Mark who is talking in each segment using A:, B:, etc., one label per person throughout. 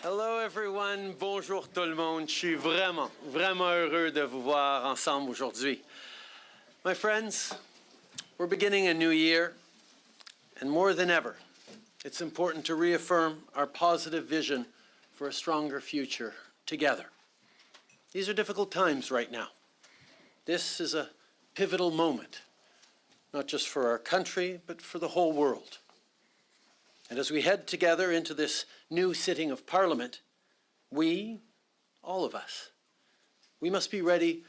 A: Hello everyone, bonjour tout le monde. Je suis vraiment heureux de vous voir ensemble aujourd'hui. My friends, we're beginning a new year, and more than ever, it's important to reaffirm our positive vision for a stronger future together. These are difficult times right now. This is a pivotal moment, not just for our country, but for the whole world. And as we head together into this new sitting of Parliament, we, all of us, we must be ready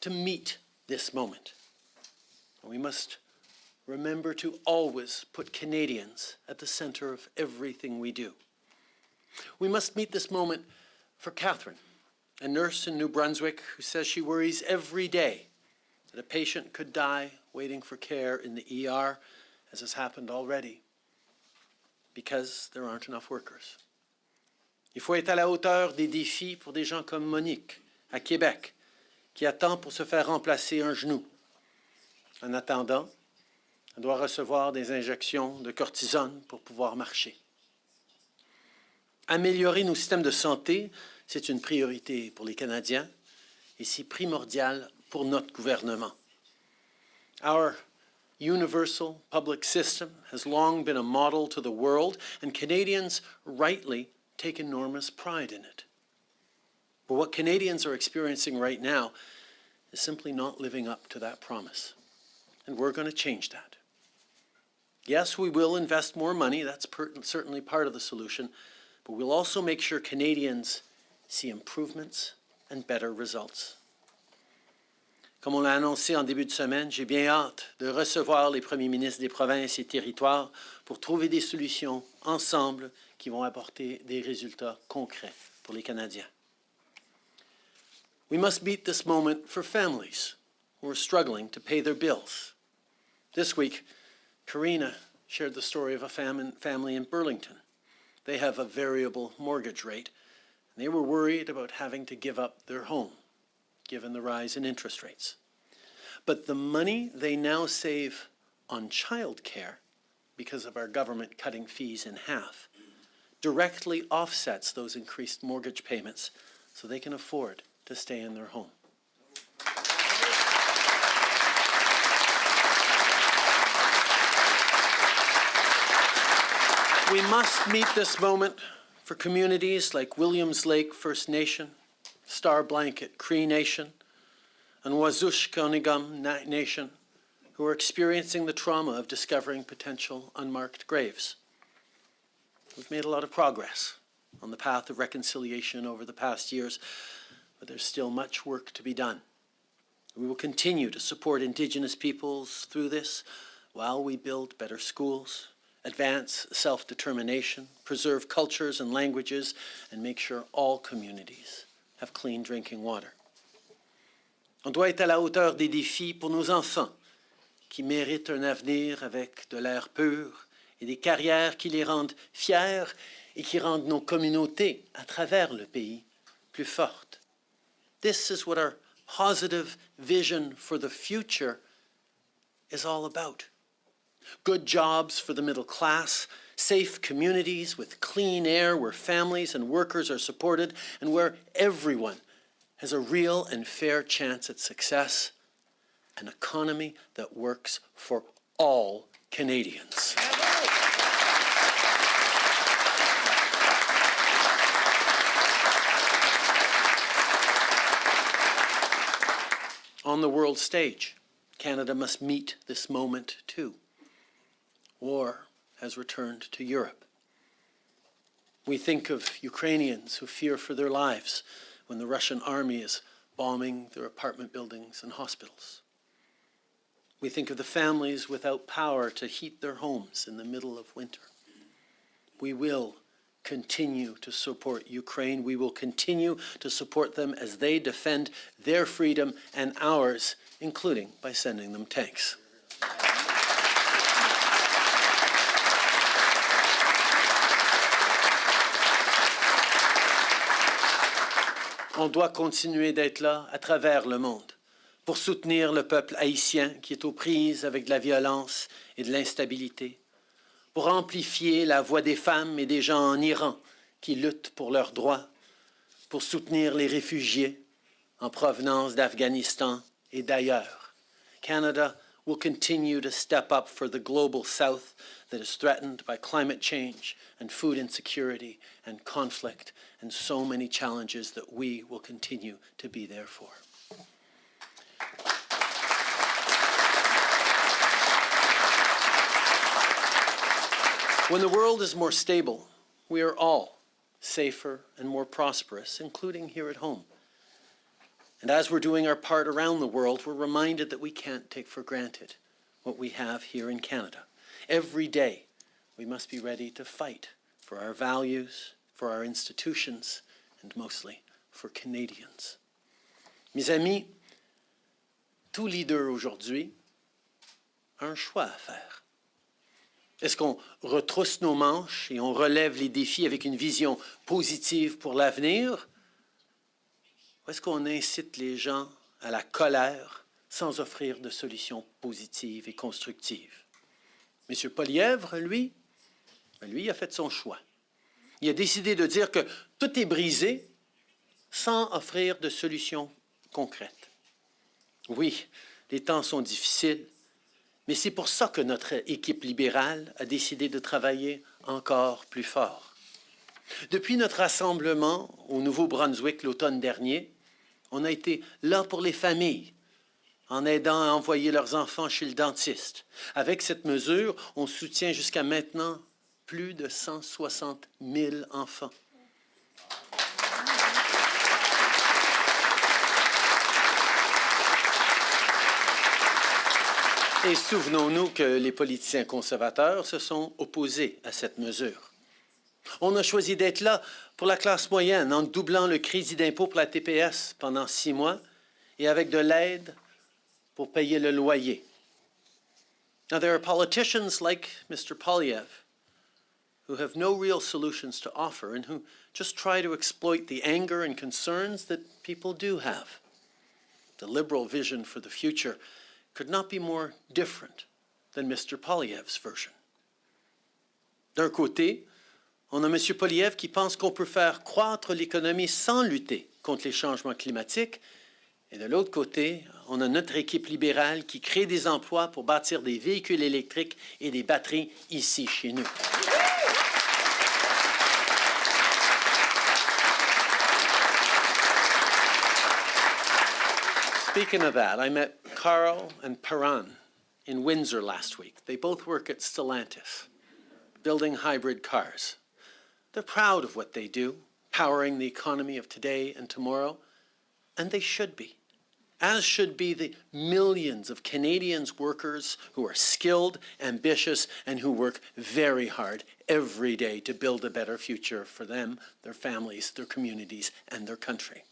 A: to meet this moment. And we must remember to always put Canadians at the centre of everything we do. We must meet this moment for Catherine, a nurse in New Brunswick who says she worries every day that a patient could die waiting for care in the ER, as has happened already, because there aren't enough workers. Il faut être à la hauteur des défis pour des gens comme Monique, à Québec, qui attend pour se faire remplacer un genou. En attendant, elle doit recevoir des injections de cortisone pour pouvoir marcher. Améliorer nos systèmes de santé, c'est une priorité pour les Canadiens et c'est primordial pour notre gouvernement. Our universal public system has long been a model to the world, and Canadians rightly take enormous pride in it. But what Canadians are experiencing right now is simply not living up to that promise, and we're going to change that. Yes, we will invest more money, that's certainly part of the solution, but we'll also make sure Canadians see improvements and better results. Comme on l'a annoncé en début de semaine, j'ai bien hâte de recevoir les premiers ministres des provinces et territoires pour trouver des solutions ensemble qui vont apporter des résultats concrets pour les Canadiens. We must meet this moment for families who are struggling to pay their bills. This week, Karina shared the story of a family in Burlington. They have a variable mortgage rate, and they were worried about having to give up their home, given the rise in interest rates. But the money they now save on childcare, because of our government cutting fees in half, directly offsets those increased mortgage payments so they can afford to stay in their home. We must meet this moment for communities like Williams Lake First Nation, Star Blanket Cree Nation, and Wazushkonigam Nation, who are experiencing the trauma of discovering potential unmarked graves. We've made a lot of progress on the path of reconciliation over the past years, but there's still much work to be done. We will continue to support Indigenous peoples through this while we build better schools, advance self-determination, preserve cultures and languages, and make sure all communities have clean drinking water. On doit être à la hauteur des défis pour nos enfants qui méritent un avenir avec de l'air pur et des carrières qui les rendent fiers et qui rendent nos communautés à travers le pays plus fortes. This is what our positive vision for the future is all about. Good jobs for the middle class, safe communities with clean air where families and workers are supported and where everyone has a real and fair chance at success, an economy that works for all Canadians. On the world stage, Canada must meet this moment too. War has returned to Europe. We think of Ukrainians who fear for their lives when the Russian army is bombing their apartment buildings and hospitals. We think of the families without power to heat their homes in the middle of winter. We will continue to support Ukraine. We will continue to support them as they defend their freedom and ours, including by sending them tanks. On doit continuer d'être là à travers le monde pour soutenir le peuple haïtien qui est aux prises avec de la violence et de l'instabilité, pour amplifier la voix des femmes et des gens en Iran qui luttent pour leurs droits, pour soutenir les réfugiés en provenance d'Afghanistan et d'ailleurs. Canada will continue to step up for the global south that is threatened by climate change and food insecurity and conflict and so many challenges that we will continue to be there for. When the world is more stable, we are all safer and more prosperous, including here at home. And as we're doing our part around the world, we're reminded that we can't take for granted what we have here in Canada. Every day, we must be ready to fight for our values, for our institutions, and mostly for Canadians. Mes amis, tout leader aujourd'hui a un choix à faire. Est-ce qu'on retrousse nos manches et on relève les défis avec une vision positive pour l'avenir? Ou est-ce qu'on incite les gens à la colère sans offrir de solutions positives et constructives? M. Poilievre, lui a fait son choix. Il a décidé de dire que tout est brisé sans offrir de solutions concrètes. Oui, les temps sont difficiles, mais c'est pour ça que notre équipe libérale a décidé de travailler encore plus fort. Depuis notre rassemblement au Nouveau-Brunswick l'automne dernier, on a été là pour les familles, en aidant à envoyer leurs enfants chez le dentiste. Avec cette mesure, on soutient jusqu'à maintenant plus de 160 000 enfants. Et souvenons-nous que les politiciens conservateurs se sont opposés à cette mesure. On a choisi d'être là pour la classe moyenne en doublant le crédit d'impôt pour la TPS pendant 6 mois et avec de l'aide pour payer le loyer. Now, there are politicians like Mr. Poilievre who have no real solutions to offer and who just try to exploit the anger and concerns that people do have. The Liberal vision for the future could not be more different than Mr. Poilievre's version. D'un côté, on a M. Poilievre qui pense qu'on peut faire croître l'économie sans lutter contre les changements climatiques. Et de l'autre côté, on a notre équipe libérale qui crée des emplois pour bâtir des véhicules électriques et des batteries ici chez nous. Speaking of that, I met Carl and Perrin in Windsor last week. They both work at Stellantis, building hybrid cars. They're proud of what they do, powering the economy of today and tomorrow, and they should be, as should be the millions of Canadians workers who are skilled, ambitious, and who work very hard every day to build a better future for them, their families, their communities, and their country.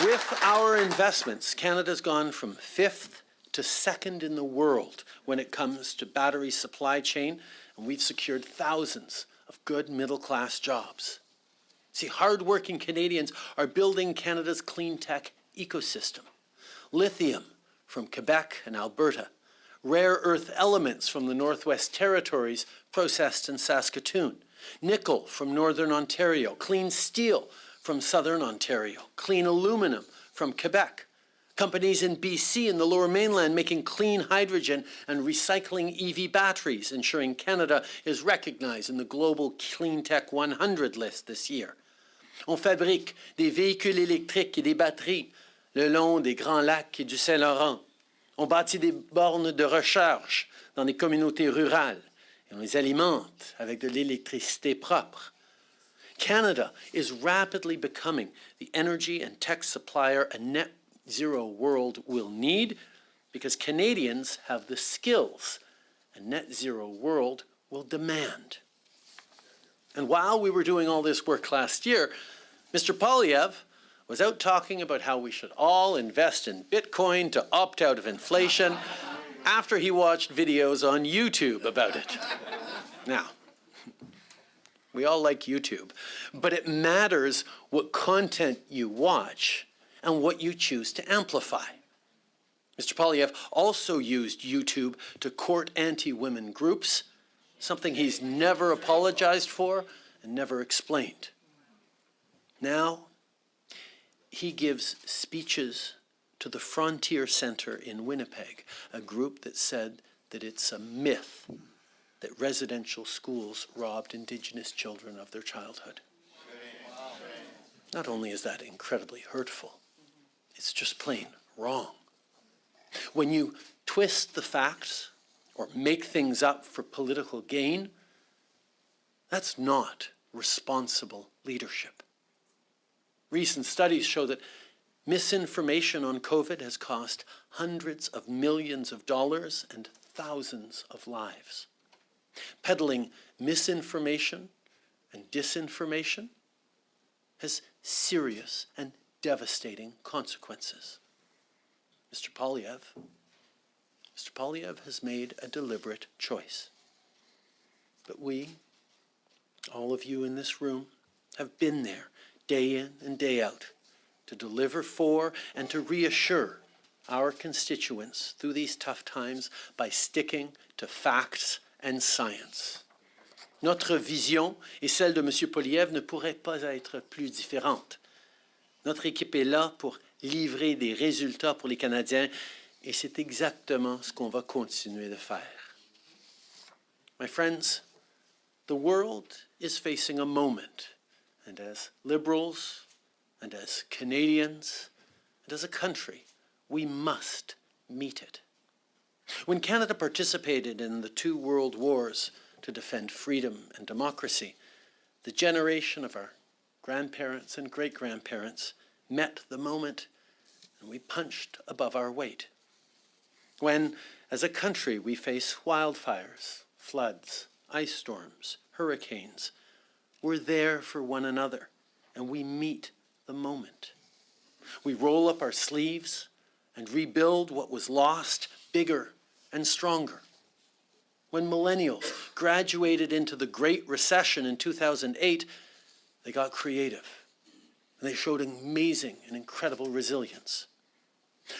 A: With our investments, Canada's gone from 5th to 2nd in the world when it comes to battery supply chain, and we've secured thousands of good middle-class jobs. See, hard-working Canadians are building Canada's clean tech ecosystem. Lithium from Quebec and Alberta, rare earth elements from the Northwest Territories processed in Saskatoon, nickel from Northern Ontario, clean steel from Southern Ontario, clean aluminum from Quebec, companies in BC and the Lower Mainland making clean hydrogen and recycling EV batteries, ensuring Canada is recognized in the Global Clean Tech 100 list this year. On fabrique des véhicules électriques et des batteries le long des Grands Lacs et du Saint-Laurent. On bâtit des bornes de recharge dans des communautés rurales et on les alimente avec de l'électricité propre. Canada is rapidly becoming the energy and tech supplier a net zero world will need because Canadians have the skills a net zero world will demand. And while we were doing all this work last year, Mr. Poilievre was out talking about how we should all invest in Bitcoin to opt out of inflation after he watched videos on YouTube about it. Now, we all like YouTube, but it matters what content you watch and what you choose to amplify. Mr. Polyev also used YouTube to court anti-women groups, something he's never apologized for and never explained. Now, he gives speeches to the Frontier Center in Winnipeg, a group that said that it's a myth that residential schools robbed Indigenous children of their childhood. Not only is that incredibly hurtful, it's just plain wrong. When you twist the facts or make things up for political gain, that's not responsible leadership. Recent studies show that misinformation on COVID has cost hundreds of millions of dollars and thousands of lives. Peddling misinformation and disinformation has serious and devastating consequences. Mr. Polyev has made a deliberate choice. But we, all of you in this room, have been there day in and day out to deliver for and to reassure our constituents through these tough times by sticking to facts and science. Notre vision et celle de M. Polyev ne pourrait pas être plus différente. Notre équipe est là pour livrer des résultats pour les Canadiens et c'est exactement ce qu'on va continuer de faire. My friends, the world is facing a moment, and as Liberals and as Canadians and as a country, we must meet it. When Canada participated in the two world wars to defend freedom and democracy, the generation of our grandparents and great-grandparents met the moment and we punched above our weight. When, as a country, we face wildfires, floods, ice storms, hurricanes, we're there for one another and we meet the moment. We roll up our sleeves and rebuild what was lost bigger and stronger. When millennials graduated into the Great Recession in 2008, they got creative and they showed amazing and incredible resilience.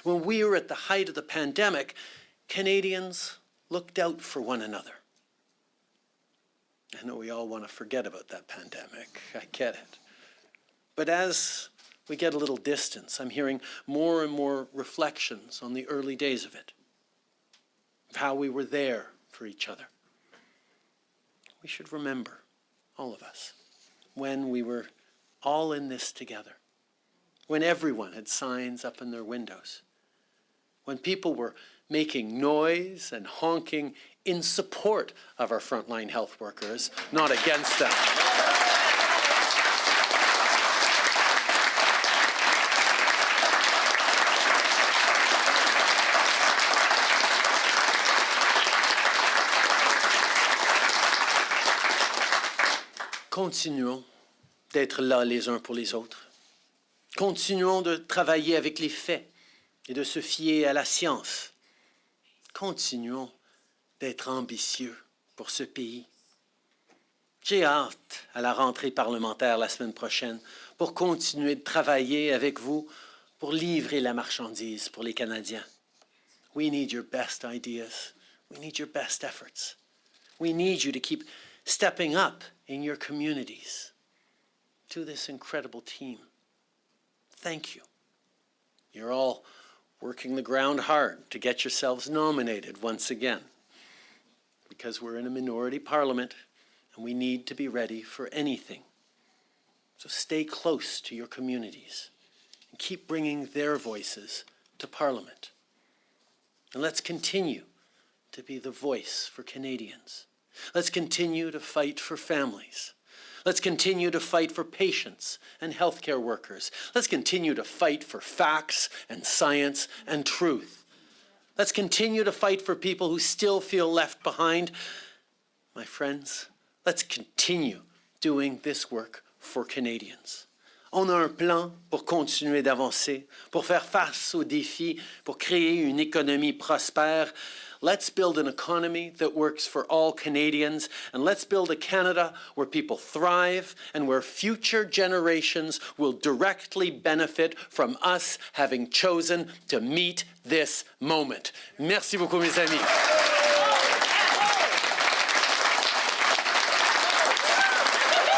A: When we were at the height of the pandemic, Canadians looked out for one another. I know we all want to forget about that pandemic. I get it. But as we get a little distance, I'm hearing more and more reflections on the early days of it, of how we were there for each other. We should remember, all of us, when we were all in this together, when everyone had signs up in their windows, when people were making noise and honking in support of our frontline health workers, not against them. Continuons d'être là les uns pour les autres. Continuons de travailler avec les faits et de se fier à la science. Continuons d'être ambitieux pour ce pays. J'ai hâte à la rentrée parlementaire la semaine prochaine pour continuer de travailler avec vous pour livrer la marchandise pour les Canadiens. We need your best ideas. We need your best efforts. We need you to keep stepping up in your communities. To this incredible team, thank you. You're all working the ground hard to get yourselves nominated once again, because we're in a minority parliament and we need to be ready for anything. So stay close to your communities and keep bringing their voices to Parliament. And let's continue to be the voice for Canadians. Let's continue to fight for families. Let's continue to fight for patients and healthcare workers. Let's continue to fight for facts and science and truth. Let's continue to fight for people who still feel left behind. My friends, let's continue doing this work for Canadians. On a un plan pour continuer d'avancer, pour faire face aux défis, pour créer une économie prospère. Let's build an economy that works for all Canadians, and let's build a Canada where people thrive and where future generations will directly benefit from us having chosen to meet this moment. Merci beaucoup, mes amis.